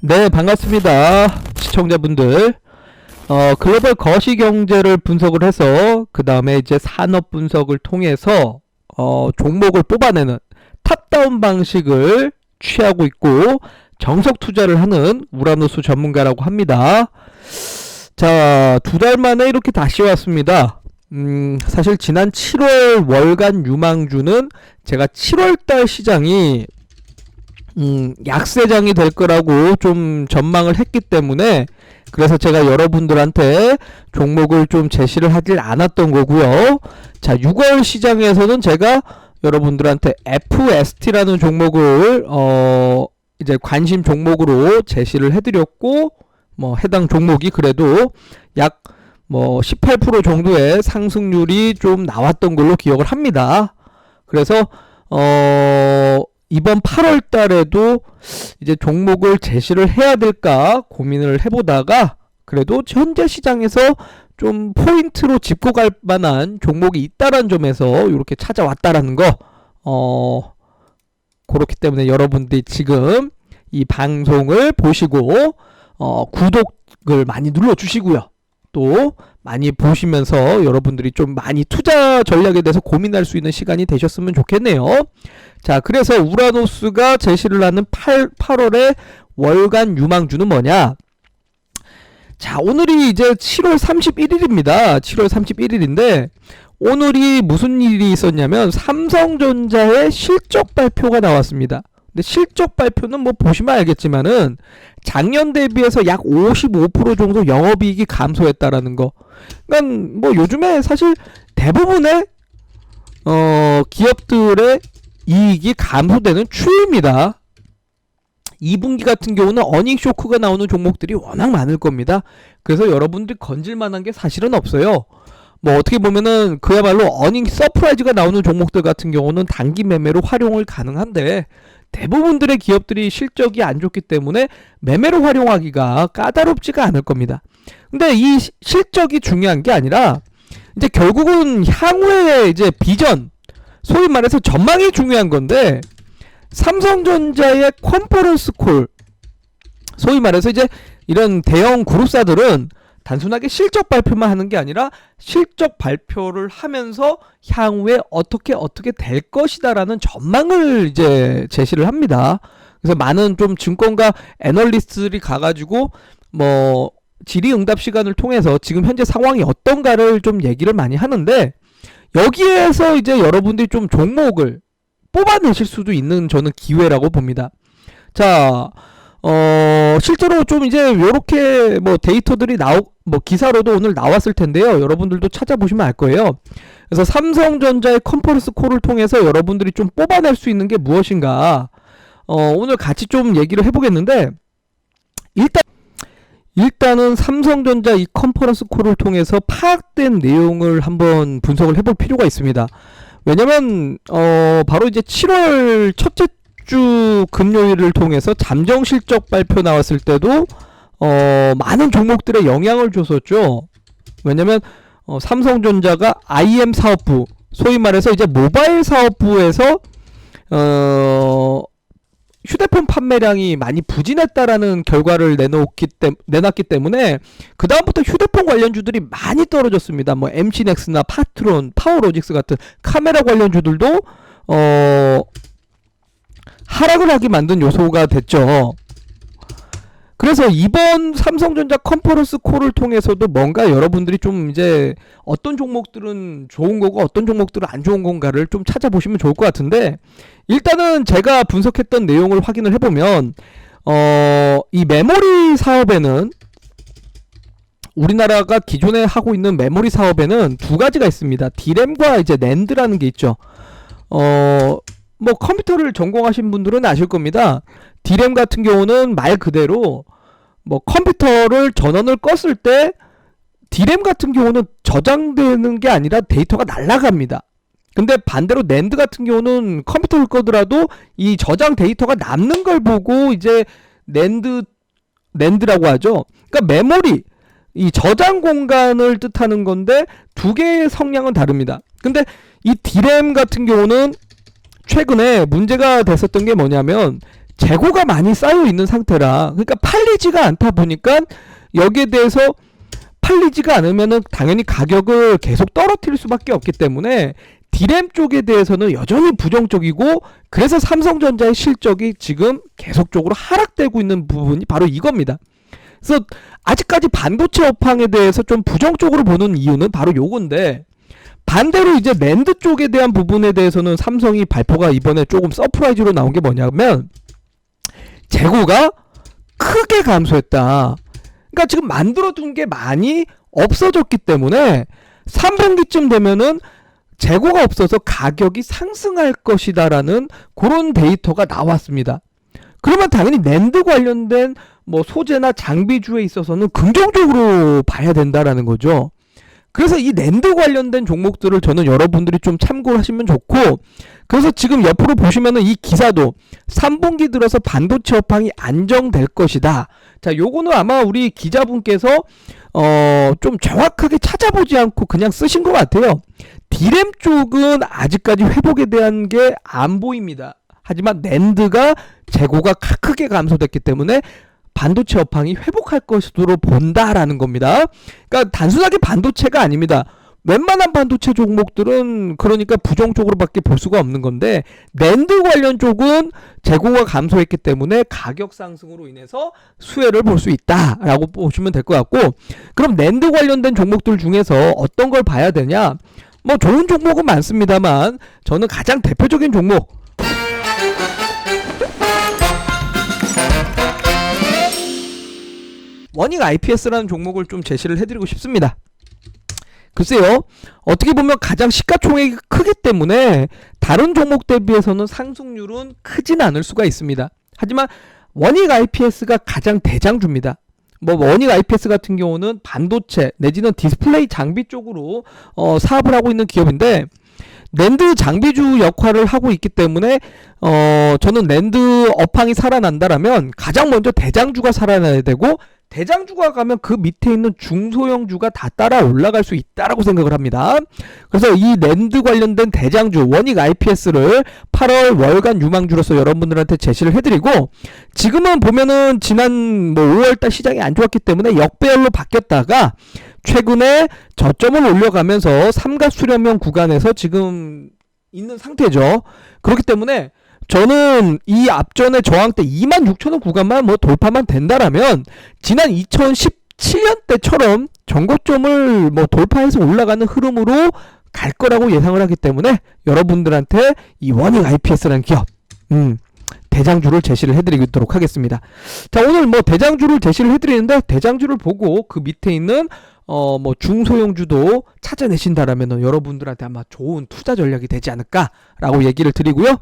네, 반갑습니다. 시청자분들. 글로벌 거시경제를 분석을 해서 그 다음에 이제 산업 분석을 통해서 종목을 뽑아내는 탑다운 방식을 취하고 있고 정석 투자를 하는 우라노스 전문가라고 합니다. 자, 2달 만에 이렇게 다시 왔습니다. 사실 지난 7월 월간 유망주는 제가 7월달 시장이 약세장이 될 거라고 좀 전망을 했기 때문에 그래서 제가 여러분들한테 종목을 좀 제시를 하질 않았던 거고요. 자, 6월 시장에서는 제가 여러분들한테 FST라는 종목을 이제 관심 종목으로 제시를 해드렸고, 뭐 해당 종목이 그래도 약 18% 정도의 상승률이 좀 나왔던 걸로 기억을 합니다. 그래서 이번 8월 달에도 이제 종목을 제시를 해야 될까 고민을 해보다가 그래도 현재 시장에서 좀 포인트로 짚고 갈 만한 종목이 있다라는 점에서 이렇게 찾아왔다라는 거, 그렇기 때문에 여러분들이 지금 이 방송을 보시고 구독을 많이 눌러주시고요. 또 많이 보시면서 여러분들이 좀 많이 투자 전략에 대해서 고민할 수 있는 시간이 되셨으면 좋겠네요. 자, 그래서 우라노스가 제시를 하는 8월의 월간 유망주는 뭐냐? 자, 오늘이 이제 7월 31일입니다. 7월 31일인데 오늘이 무슨 일이 있었냐면 삼성전자의 실적 발표가 나왔습니다. 근데 실적 발표는 뭐 보시면 알겠지만은 작년 대비해서 약 55% 정도 영업이익이 감소했다라는 거. 그러니까 뭐 요즘에 사실 대부분의 기업들의 이익이 감소되는 추세입니다. 2분기 같은 경우는 어닝 쇼크가 나오는 종목들이 워낙 많을 겁니다. 그래서 여러분들이 건질만한 게 사실은 없어요. 뭐 어떻게 보면은 그야말로 어닝 서프라이즈가 나오는 종목들 같은 경우는 단기 매매로 활용을 가능한데 대부분들의 기업들이 실적이 안 좋기 때문에 매매로 활용하기가 까다롭지가 않을 겁니다. 근데 이 실적이 중요한 게 아니라 이제 결국은 향후의 이제 비전, 소위 말해서 전망이 중요한 건데 삼성전자의 컨퍼런스 콜, 소위 말해서 이제 이런 대형 그룹사들은 단순하게 실적 발표만 하는 게 아니라 실적 발표를 하면서 향후에 어떻게 될 것이다라는 전망을 이제 제시를 합니다. 그래서 많은 좀 증권가 애널리스트들이 가가지고 뭐 질의응답 시간을 통해서 지금 현재 상황이 어떤가를 좀 얘기를 많이 하는데 여기에서 이제 여러분들이 좀 종목을 뽑아내실 수도 있는 저는 기회라고 봅니다. 자, 실제로 좀 이제 요렇게 뭐 데이터들이 뭐 기사로도 오늘 나왔을 텐데요. 여러분들도 찾아보시면 알 거예요. 그래서 삼성전자의 컨퍼런스 콜을 통해서 여러분들이 좀 뽑아낼 수 있는 게 무엇인가, 오늘 같이 좀 얘기를 해보겠는데, 일단은 삼성전자 이 컨퍼런스 콜을 통해서 파악된 내용을 한번 분석을 해볼 필요가 있습니다. 왜냐면 바로 이제 7월 첫째 주 금요일을 통해서 잠정 실적 발표 나왔을 때도 많은 종목들에 영향을 줬었죠. 왜냐면 삼성전자가 IM 사업부, 소위 말해서 이제 모바일 사업부에서 휴대폰 판매량이 많이 부진했다라는 결과를 내놨기 때문에 그 다음부터 휴대폰 관련주들이 많이 떨어졌습니다. 뭐 MC넥스나 파트론, 파워로직스 같은 카메라 관련주들도 하락을 하게 만든 요소가 됐죠. 그래서 이번 삼성전자 컨퍼런스 콜을 통해서도 뭔가 여러분들이 좀 이제 어떤 종목들은 좋은 거고 어떤 종목들은 안 좋은 건가를 좀 찾아보시면 좋을 것 같은데, 일단은 제가 분석했던 내용을 확인을 해보면 이 메모리 사업에는, 우리나라가 기존에 하고 있는 메모리 사업에는 두 가지가 있습니다. D램과 이제 낸드라는 게 있죠. 뭐 컴퓨터를 전공하신 분들은 아실 겁니다. D램 같은 경우는 말 그대로 뭐 컴퓨터를 전원을 껐을 때 D램 같은 경우는 저장되는 게 아니라 데이터가 날아갑니다. 근데 반대로 낸드 같은 경우는 컴퓨터를 끄더라도 이 저장 데이터가 남는 걸 보고 이제 낸드라고 하죠. 그러니까 메모리, 이 저장 공간을 뜻하는 건데 두 개의 성향은 다릅니다. 근데 이 D램 같은 경우는 최근에 문제가 됐었던 게 뭐냐면 재고가 많이 쌓여 있는 상태라, 그러니까 팔리지가 않다 보니까 여기에 대해서 팔리지가 않으면은 당연히 가격을 계속 떨어뜨릴 수밖에 없기 때문에 D램 쪽에 대해서는 여전히 부정적이고, 그래서 삼성전자의 실적이 지금 계속적으로 하락되고 있는 부분이 바로 이겁니다. 그래서 아직까지 반도체 업황에 대해서 좀 부정적으로 보는 이유는 바로 요건데, 반대로 이제 낸드 쪽에 대한 부분에 대해서는 삼성이 발표가 이번에 조금 서프라이즈로 나온 게 뭐냐면 재고가 크게 감소했다. 그러니까 지금 만들어둔 게 많이 없어졌기 때문에 3분기쯤 되면은 재고가 없어서 가격이 상승할 것이다라는 그런 데이터가 나왔습니다. 그러면 당연히 낸드 관련된 뭐 소재나 장비주에 있어서는 긍정적으로 봐야 된다라는 거죠. 그래서 이 낸드 관련된 종목들을 저는 여러분들이 좀 참고를 하시면 좋고, 그래서 지금 옆으로 보시면은 이 기사도 3분기 들어서 반도체 업황이 안정될 것이다. 자, 요거는 아마 우리 기자분께서 좀 정확하게 찾아보지 않고 그냥 쓰신 것 같아요. D램 쪽은 아직까지 회복에 대한 게 안 보입니다. 하지만 낸드가 재고가 크게 감소됐기 때문에 반도체 업황이 회복할 것으로 본다라는 겁니다. 그러니까 단순하게 반도체가 아닙니다. 웬만한 반도체 종목들은 그러니까 부정적으로밖에 볼 수가 없는 건데, 낸드 관련 쪽은 재고가 감소했기 때문에 가격 상승으로 인해서 수혜를 볼 수 있다라고 보시면 될 것 같고, 그럼 낸드 관련된 종목들 중에서 어떤 걸 봐야 되냐? 뭐 좋은 종목은 많습니다만 저는 가장 대표적인 종목, 원익 IPS라는 종목을 좀 제시를 해드리고 싶습니다. 글쎄요, 어떻게 보면 가장 시가총액이 크기 때문에 다른 종목 대비해서는 상승률은 크진 않을 수가 있습니다. 하지만 원익 IPS가 가장 대장주입니다. 뭐 원익 IPS 같은 경우는 반도체 내지는 디스플레이 장비 쪽으로 사업을 하고 있는 기업인데, 낸드 장비주 역할을 하고 있기 때문에 저는 낸드 업황이 살아난다라면 가장 먼저 대장주가 살아나야 되고, 대장주가 가면 그 밑에 있는 중소형주가 다 따라 올라갈 수 있다라고 생각을 합니다. 그래서 이 낸드 관련된 대장주 원익 IPS를 8월 월간 유망주로서 여러분들한테 제시를 해드리고, 지금은 보면은 지난 뭐 5월달 시장이 안 좋았기 때문에 역배열로 바뀌었다가 최근에 저점을 올려가면서 삼각 수렴형 구간에서 지금 있는 상태죠. 그렇기 때문에 저는 이 앞전에 저항대 26,000원 구간만 뭐 돌파만 된다라면 지난 2017년 때처럼 전고점을 뭐 돌파해서 올라가는 흐름으로 갈 거라고 예상을 하기 때문에 여러분들한테 이 원익 IPS라는 기업 대장주를 제시를 해드리도록 하겠습니다. 자, 오늘 뭐 대장주를 제시를 해드리는데, 대장주를 보고 그 밑에 있는 뭐 중소형주도 찾아내신다라면 여러분들한테 아마 좋은 투자 전략이 되지 않을까라고 얘기를 드리고요.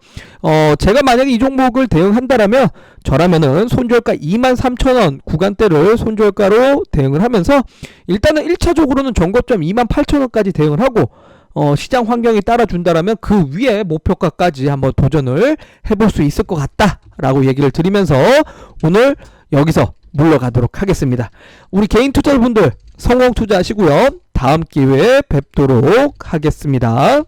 제가 만약에 이 종목을 대응한다라면 저라면은 손절가 23,000원 구간대를 손절가로 대응을 하면서 일단은 1차적으로는 전고점 28,000원까지 대응을 하고, 시장 환경이 따라준다라면 그 위에 목표가까지 한번 도전을 해볼 수 있을 것 같다라고 얘기를 드리면서 오늘 여기서 물러가도록 하겠습니다. 우리 개인 투자분들 성공 투자하시고요. 다음 기회에 뵙도록 하겠습니다.